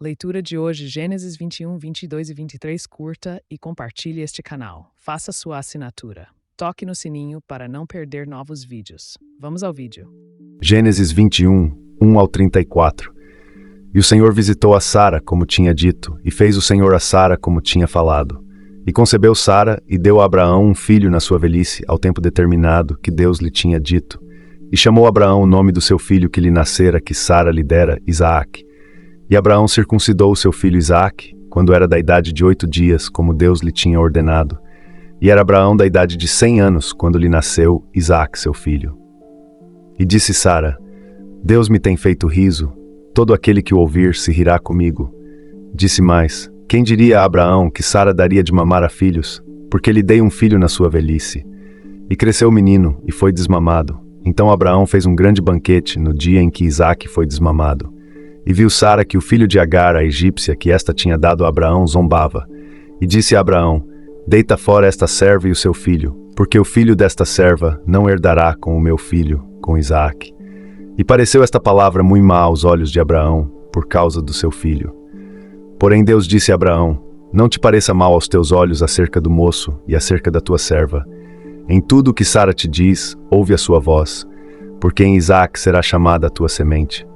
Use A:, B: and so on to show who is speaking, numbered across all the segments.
A: Leitura de hoje, Gênesis 21, 22 e 23, curta e compartilhe este canal. Faça sua assinatura. Toque no sininho para não perder novos vídeos. Vamos ao vídeo.
B: Gênesis 21, 1 ao 34. E o Senhor visitou a Sara, como tinha dito, e fez o Senhor a Sara como tinha falado. E concebeu Sara, e deu a Abraão um filho na sua velhice, ao tempo determinado, que Deus lhe tinha dito. E chamou Abraão o nome do seu filho que lhe nascera, que Sara lhe dera, Isaque. E Abraão circuncidou o seu filho Isaque, quando era da idade de 8 dias, como Deus lhe tinha ordenado. E era Abraão da idade de 100 anos, quando lhe nasceu Isaque, seu filho. E disse Sara: Deus me tem feito riso, todo aquele que o ouvir se rirá comigo. Disse mais: quem diria a Abraão que Sara daria de mamar a filhos, porque lhe dei um filho na sua velhice. E cresceu o menino, e foi desmamado. Então Abraão fez um grande banquete no dia em que Isaque foi desmamado. E viu Sara que o filho de Agar, a egípcia, que esta tinha dado a Abraão, zombava. E disse a Abraão: deita fora esta serva e o seu filho, porque o filho desta serva não herdará com o meu filho, com Isaque. E pareceu esta palavra muito má aos olhos de Abraão, por causa do seu filho. Porém Deus disse a Abraão: não te pareça mal aos teus olhos acerca do moço e acerca da tua serva. Em tudo o que Sara te diz, ouve a sua voz, porque em Isaque será chamada a tua semente.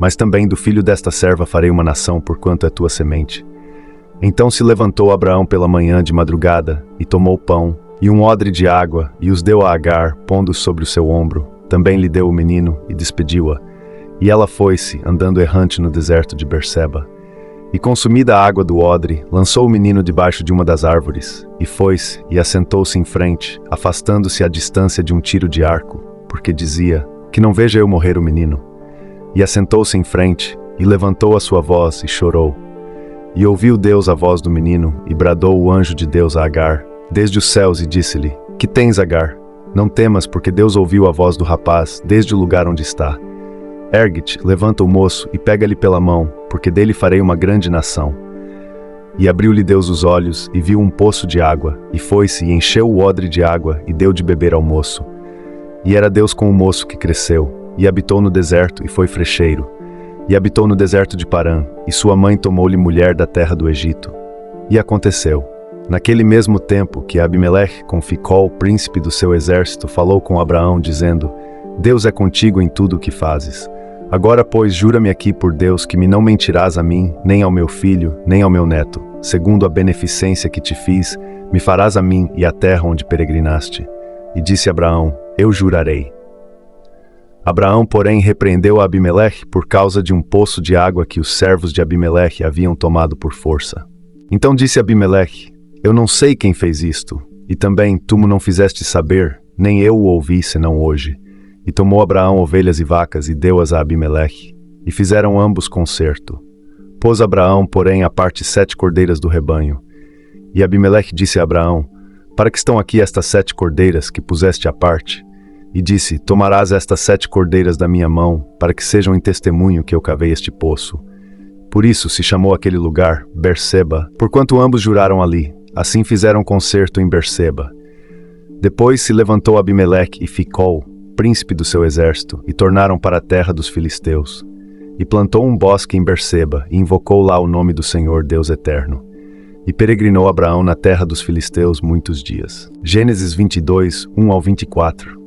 B: Mas também do filho desta serva farei uma nação, porquanto é tua semente. Então se levantou Abraão pela manhã de madrugada, e tomou pão, e um odre de água, e os deu a Agar, pondo sobre o seu ombro. Também lhe deu o menino, e despediu-a. E ela foi-se, andando errante no deserto de Berseba. E consumida a água do odre, lançou o menino debaixo de uma das árvores, e foi-se, e assentou-se em frente, afastando-se à distância de um tiro de arco, porque dizia: que não veja eu morrer o menino. E assentou-se em frente, e levantou a sua voz, e chorou. E ouviu Deus a voz do menino, e bradou o anjo de Deus a Agar, desde os céus, e disse-lhe: que tens, Agar? Não temas, porque Deus ouviu a voz do rapaz, desde o lugar onde está. Ergue-te, levanta o moço, e pega-lhe pela mão, porque dele farei uma grande nação. E abriu-lhe Deus os olhos, e viu um poço de água, e foi-se, e encheu o odre de água, e deu de beber ao moço. E era Deus com o moço que cresceu, e habitou no deserto, e foi frecheiro. E habitou no deserto de Parã, e sua mãe tomou-lhe mulher da terra do Egito. E aconteceu, naquele mesmo tempo, que Abimeleque, com Ficol, príncipe do seu exército, falou com Abraão, dizendo: Deus é contigo em tudo o que fazes. Agora, pois, jura-me aqui por Deus que me não mentirás a mim, nem ao meu filho, nem ao meu neto. Segundo a beneficência que te fiz, me farás a mim e à terra onde peregrinaste. E disse Abraão: eu jurarei. Abraão, porém, repreendeu a Abimeleque por causa de um poço de água que os servos de Abimeleque haviam tomado por força. Então disse Abimeleque: eu não sei quem fez isto, e também tu me não fizeste saber, nem eu o ouvi senão hoje. E tomou Abraão ovelhas e vacas e deu-as a Abimeleque, e fizeram ambos concerto. Pôs Abraão, porém, à parte 7 cordeiras do rebanho. E Abimeleque disse a Abraão: para que estão aqui estas 7 cordeiras que puseste à parte? E disse: tomarás estas 7 cordeiras da minha mão, para que sejam em testemunho que eu cavei este poço. Por isso se chamou aquele lugar Berseba, porquanto ambos juraram ali. Assim fizeram concerto em Berseba. Depois se levantou Abimeleque e Ficol, príncipe do seu exército, e tornaram para a terra dos filisteus. E plantou um bosque em Berseba, e invocou lá o nome do Senhor Deus eterno. E peregrinou Abraão na terra dos filisteus muitos dias. Gênesis 22, 1 ao 24.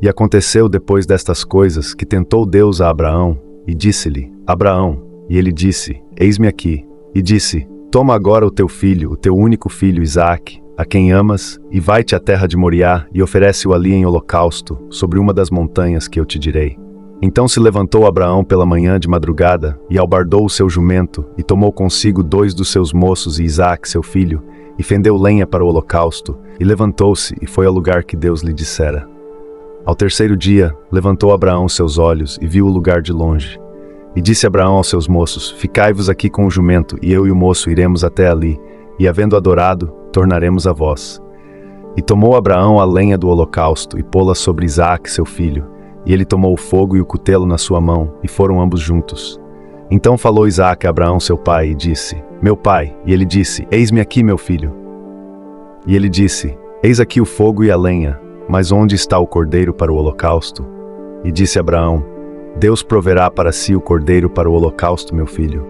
B: E aconteceu depois destas coisas que tentou Deus a Abraão, e disse-lhe: Abraão. E ele disse: eis-me aqui. E disse: toma agora o teu filho, o teu único filho Isaque, a quem amas, e vai-te à terra de Moriá, e oferece-o ali em holocausto, sobre uma das montanhas que eu te direi. Então se levantou Abraão pela manhã de madrugada, e albardou o seu jumento, e tomou consigo 2 dos seus moços e Isaque, seu filho, e fendeu lenha para o holocausto, e levantou-se, e foi ao lugar que Deus lhe dissera. Ao terceiro dia, levantou Abraão seus olhos, e viu o lugar de longe. E disse Abraão aos seus moços: ficai-vos aqui com o jumento, e eu e o moço iremos até ali, e havendo adorado, tornaremos a vós. E tomou Abraão a lenha do holocausto, e pô-la sobre Isaque, seu filho. E ele tomou o fogo e o cutelo na sua mão, e foram ambos juntos. Então falou Isaque a Abraão seu pai, e disse: meu pai. E ele disse: eis-me aqui, meu filho. E ele disse: eis aqui o fogo e a lenha, mas onde está o cordeiro para o holocausto? E disse Abraão: Deus proverá para si o cordeiro para o holocausto, meu filho.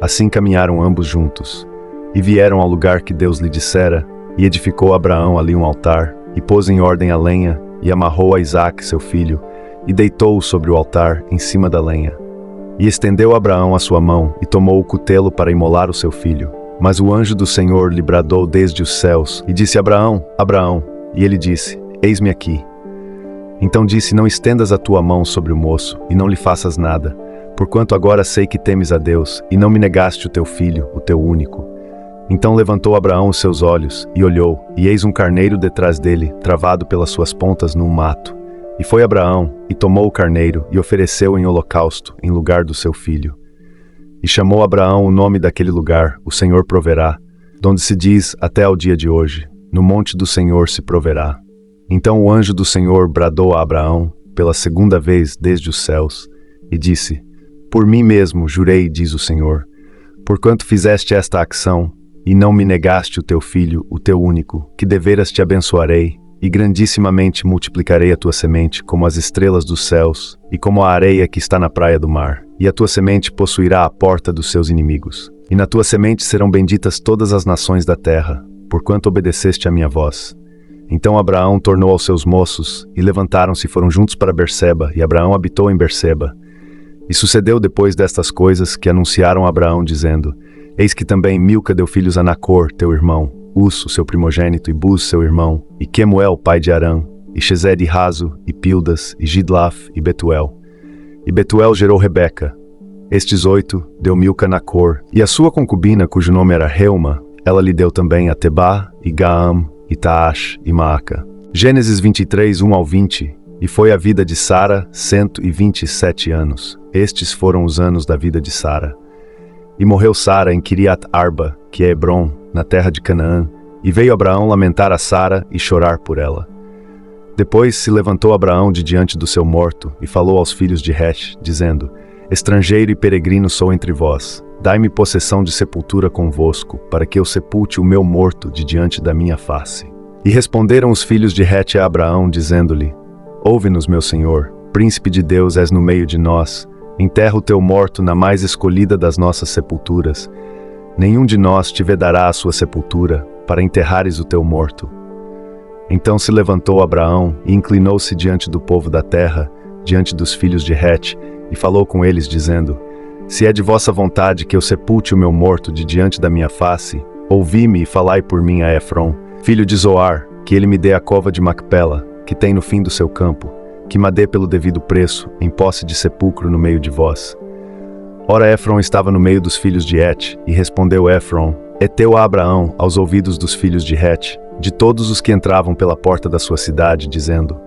B: Assim caminharam ambos juntos. E vieram ao lugar que Deus lhe dissera, e edificou Abraão ali um altar, e pôs em ordem a lenha, e amarrou a Isaque, seu filho, e deitou-o sobre o altar, em cima da lenha. E estendeu Abraão a sua mão, e tomou o cutelo para imolar o seu filho. Mas o anjo do Senhor lhe bradou desde os céus, e disse: Abraão, Abraão. E ele disse: Eis-me aqui. Então disse: Não estendas a tua mão sobre o moço, e não lhe faças nada, porquanto agora sei que temes a Deus, e não me negaste o teu filho, o teu único. Então levantou Abraão os seus olhos, e olhou, e eis um carneiro detrás dele, travado pelas suas pontas num mato. E foi Abraão, e tomou o carneiro, e ofereceu em holocausto, em lugar do seu filho. E chamou Abraão o nome daquele lugar, o Senhor proverá, donde se diz até ao dia de hoje, no monte do Senhor se proverá. Então o anjo do Senhor bradou a Abraão, pela segunda vez desde os céus, e disse: Por mim mesmo jurei, diz o Senhor, porquanto fizeste esta acção, e não me negaste o teu filho, o teu único, que deveras te abençoarei, e grandissimamente multiplicarei a tua semente como as estrelas dos céus, e como a areia que está na praia do mar, e a tua semente possuirá a porta dos seus inimigos. E na tua semente serão benditas todas as nações da terra, porquanto obedeceste à minha voz. Então Abraão tornou aos seus moços, e levantaram-se e foram juntos para Berseba, e Abraão habitou em Berseba. E sucedeu depois destas coisas que anunciaram a Abraão, dizendo: Eis que também Milca deu filhos a Nacor, teu irmão, Uz, o seu primogênito, e Buz, seu irmão, e Quemuel, pai de Arã, e Chesed e Razo, e Pildas, e Gidlaf, e Betuel. E Betuel gerou Rebeca. Estes 8 deu Milca a Nacor, e a sua concubina, cujo nome era Reuma, ela lhe deu também a Tebá, e Gaam, e Taash, e Maaca. Gênesis 23, 1 ao 20. E foi a vida de Sara 127 anos. Estes foram os anos da vida de Sara. E morreu Sara em Kiriat Arba, que é Hebrom, na terra de Canaã, e veio Abraão lamentar a Sara e chorar por ela. Depois se levantou Abraão de diante do seu morto, e falou aos filhos de Hesh, dizendo: Estrangeiro e peregrino sou entre vós, dai-me possessão de sepultura convosco, para que eu sepulte o meu morto de diante da minha face. E responderam os filhos de Hete a Abraão, dizendo-lhe: Ouve-nos, meu senhor, príncipe de Deus és no meio de nós, enterra o teu morto na mais escolhida das nossas sepulturas. Nenhum de nós te vedará a sua sepultura, para enterrares o teu morto. Então se levantou Abraão e inclinou-se diante do povo da terra, diante dos filhos de Hete, e falou com eles, dizendo: Se é de vossa vontade que eu sepulte o meu morto de diante da minha face, ouvi-me e falai por mim a Efron, filho de Zoar, que ele me dê a cova de Macpela, que tem no fim do seu campo, que me dê pelo devido preço, em posse de sepulcro no meio de vós. Ora Efron estava no meio dos filhos de Hete, e respondeu Efron, heteu a Abraão, aos ouvidos dos filhos de Hete, de todos os que entravam pela porta da sua cidade, dizendo: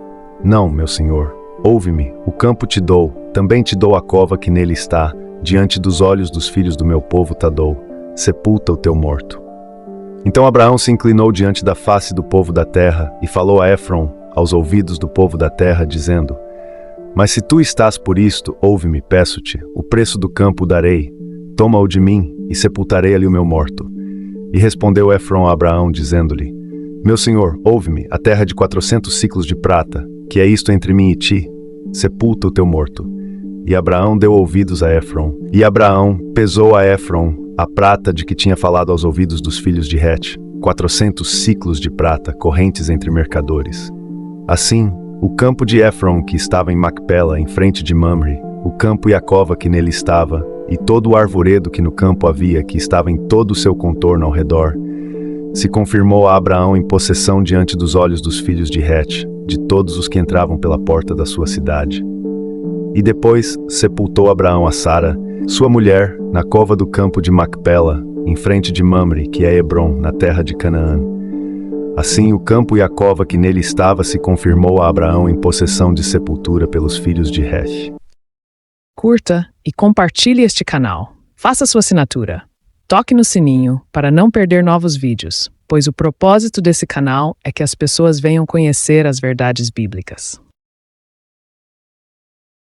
B: Não, meu senhor, ouve-me, o campo te dou, também te dou a cova que nele está, diante dos olhos dos filhos do meu povo te dou, sepulta o teu morto. Então Abraão se inclinou diante da face do povo da terra, e falou a Efron, aos ouvidos do povo da terra, dizendo: Mas se tu estás por isto, ouve-me, peço-te, o preço do campo darei, toma-o de mim, e sepultarei ali o meu morto. E respondeu Efron a Abraão, dizendo-lhe: Meu senhor, ouve-me, a terra de 400 siclos de prata, que é isto entre mim e ti, sepulta o teu morto. E Abraão deu ouvidos a Efron, e Abraão pesou a Efron a prata de que tinha falado aos ouvidos dos filhos de Hete, 400 siclos de prata, correntes entre mercadores. Assim, o campo de Efron, que estava em Macpela, em frente de Mamre, o campo e a cova que nele estava, e todo o arvoredo que no campo havia, que estava em todo o seu contorno ao redor, se confirmou a Abraão em possessão diante dos olhos dos filhos de Hete, de todos os que entravam pela porta da sua cidade. E depois sepultou Abraão a Sara, sua mulher, na cova do campo de Macpela, em frente de Mamre, que é Hebrom, na terra de Canaã. Assim o campo e a cova que nele estava se confirmou a Abraão em possessão de sepultura pelos filhos de Hete.
A: Curta e compartilhe este canal. Faça sua assinatura. Toque no sininho para não perder novos vídeos, pois o propósito desse canal é que as pessoas venham conhecer as verdades bíblicas.